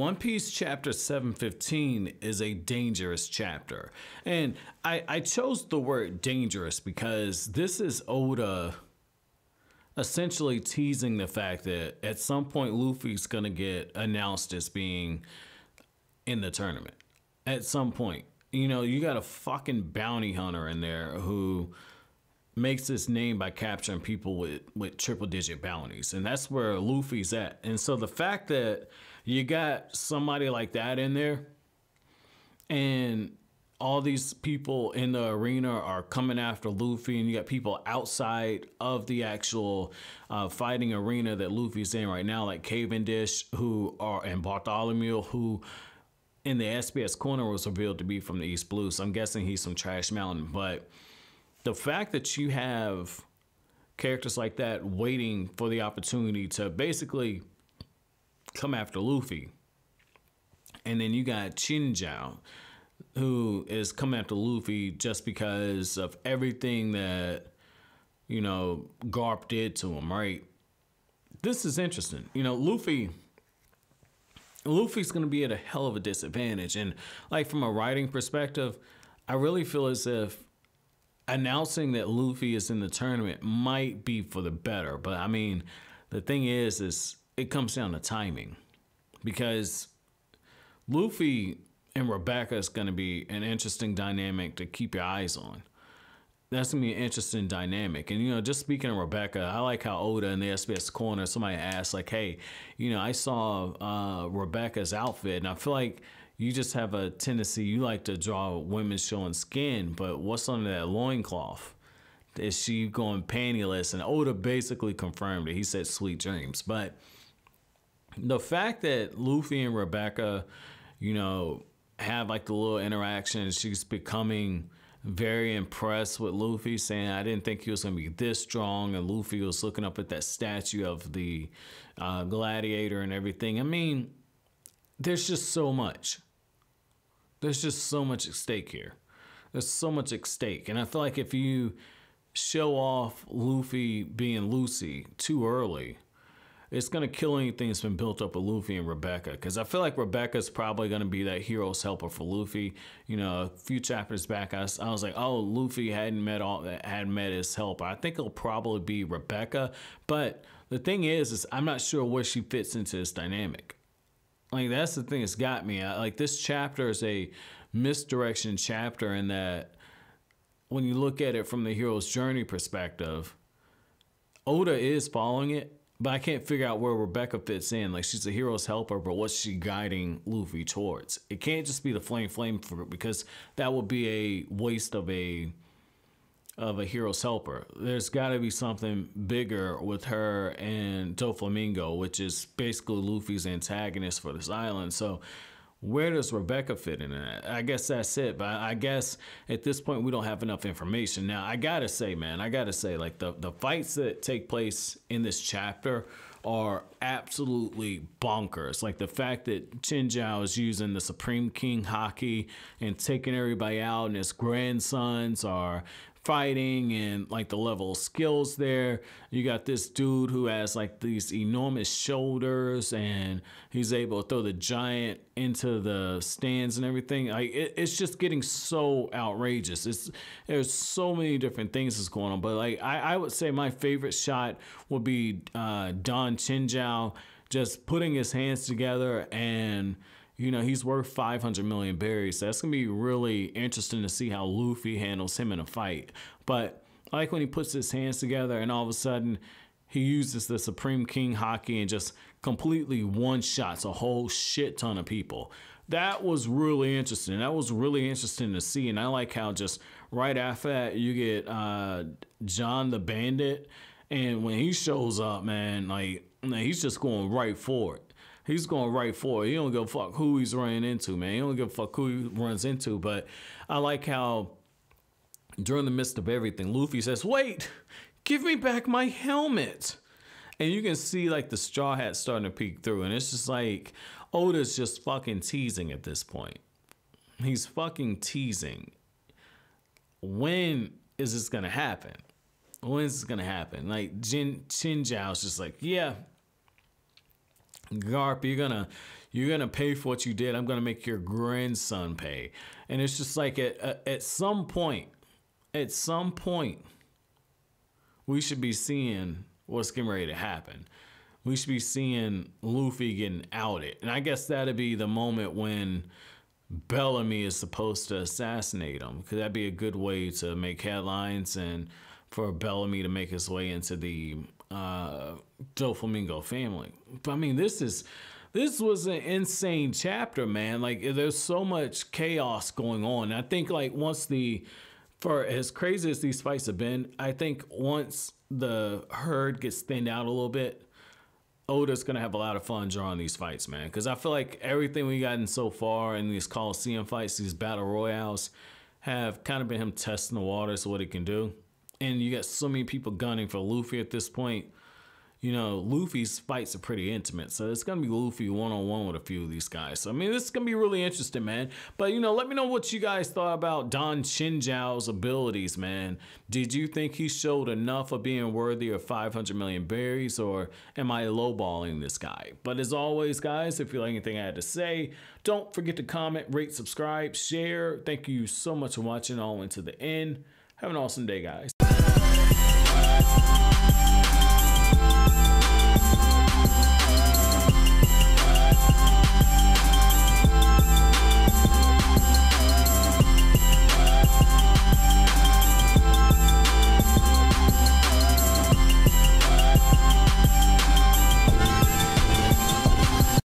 One Piece chapter 715 is a dangerous chapter. And I chose the word dangerous because this is Oda essentially teasing the fact that at some point Luffy's going to get announced as being in the tournament. At some point. You know, you got a fucking bounty hunter in there who makes his name by capturing people with triple digit bounties. And that's where Luffy's at. And so the fact that you got somebody like that in there and all these people in the arena are coming after Luffy, and you got people outside of the actual fighting arena that Luffy's in right now, like Cavendish and Bartholomew, who in the SBS corner was revealed to be from the East Blue. So I'm guessing he's from Trash Mountain. But the fact that you have characters like that waiting for the opportunity to basically come after Luffy. And then you got Chinjao, who is coming after Luffy just because of everything that, you know, Garp did to him, right? This is interesting. You know, Luffy's going to be at a hell of a disadvantage. And like from a writing perspective, I really feel as if announcing that Luffy is in the tournament might be for the better. But I mean, the thing is it comes down to timing, because Luffy and Rebecca is going to be an interesting dynamic to keep your eyes on. That's going to be an interesting dynamic. And, you know, just speaking of Rebecca, I like how Oda in the SBS corner, somebody asked, like, hey, you know, I saw Rebecca's outfit, and I feel like you just have a tendency, you like to draw women showing skin, but what's under that loincloth? Is she going pantyless? And Oda basically confirmed it. He said sweet dreams. But the fact that Luffy and Rebecca, you know, have like the little interaction, she's becoming very impressed with Luffy, saying, I didn't think he was going to be this strong. And Luffy was looking up at that statue of the gladiator and everything. I mean, there's just so much. There's just so much at stake here. There's so much at stake. And I feel like if you show off Luffy being Lucy too early, it's going to kill anything that's been built up with Luffy and Rebecca. Because I feel like Rebecca's probably going to be that hero's helper for Luffy. You know, a few chapters back, I was like, oh, Luffy hadn't met his helper. I think it'll probably be Rebecca. But the thing is I'm not sure where she fits into this dynamic. Like, that's the thing that's got me. Like, this chapter is a misdirection chapter in that when you look at it from the hero's journey perspective, Oda is following it, but I can't figure out where Rebecca fits in. Like, she's a hero's helper, but what's she guiding Luffy towards? It can't just be the flame fruit, because that would be a waste of a hero's helper. There's got to be something bigger with her and Doflamingo, which is basically Luffy's antagonist for this island. So where does Rebecca fit in that? I guess that's it. But I guess at this point we don't have enough information. Now, I gotta say, man, like the fights that take place in this chapter are absolutely bonkers. Like the fact that Chinjao is using the Supreme King Haki and taking everybody out, and his grandsons are fighting, and like the level of skills there. You got this dude who has like these enormous shoulders, and he's able to throw the giant into the stands and everything. Like it's just getting so outrageous. There's so many different things that's going on, but like I would say my favorite shot would be Don Chinjao just putting his hands together, and you know, he's worth 500 million berries. So that's going to be really interesting to see how Luffy handles him in a fight. But I like when he puts his hands together and all of a sudden he uses the Supreme King Haki and just completely one-shots a whole shit ton of people. That was really interesting. That was really interesting to see. And I like how just right after that you get John the Bandit. And when he shows up, man, like he's just going right for it. He's going right for it. He don't give a fuck who he's running into, man. He don't give a fuck who he runs into. But I like how during the midst of everything, Luffy says, wait, give me back my helmet. And you can see like the straw hat starting to peek through. And it's just like Oda's just fucking teasing at this point. He's fucking teasing. When is this going to happen? When is this going to happen? Like Chinjao's just like, yeah, Garp, You're gonna pay for what you did. I'm gonna make your grandson pay. And it's just like at some point, we should be seeing what's getting ready to happen. We should be seeing Luffy getting outed. And I guess that'd be the moment when Bellamy is supposed to assassinate him, because that'd be a good way to make headlines and for Bellamy to make his way into the Doflamingo family. But I mean, this was an insane chapter, man. Like, there's so much chaos going on. I think like for as crazy as these fights have been, I think once the herd gets thinned out a little bit, Oda's gonna have a lot of fun drawing these fights, man. Because I feel like everything we gotten so far in these Coliseum fights, these battle royales, have kind of been him testing the waters of what he can do. And you got so many people gunning for Luffy at this point. You know, Luffy's fights are pretty intimate, so it's gonna be Luffy one-on-one with a few of these guys. So I mean, this is gonna be really interesting, man. But you know, let me know what you guys thought about Don Chinjao's abilities, man. Did you think he showed enough of being worthy of 500 million berries, or am I lowballing this guy? But as always, guys, if you like anything I had to say, don't forget to comment, rate, subscribe, share. Thank you so much for watching all the way to the end. Have an awesome day, guys.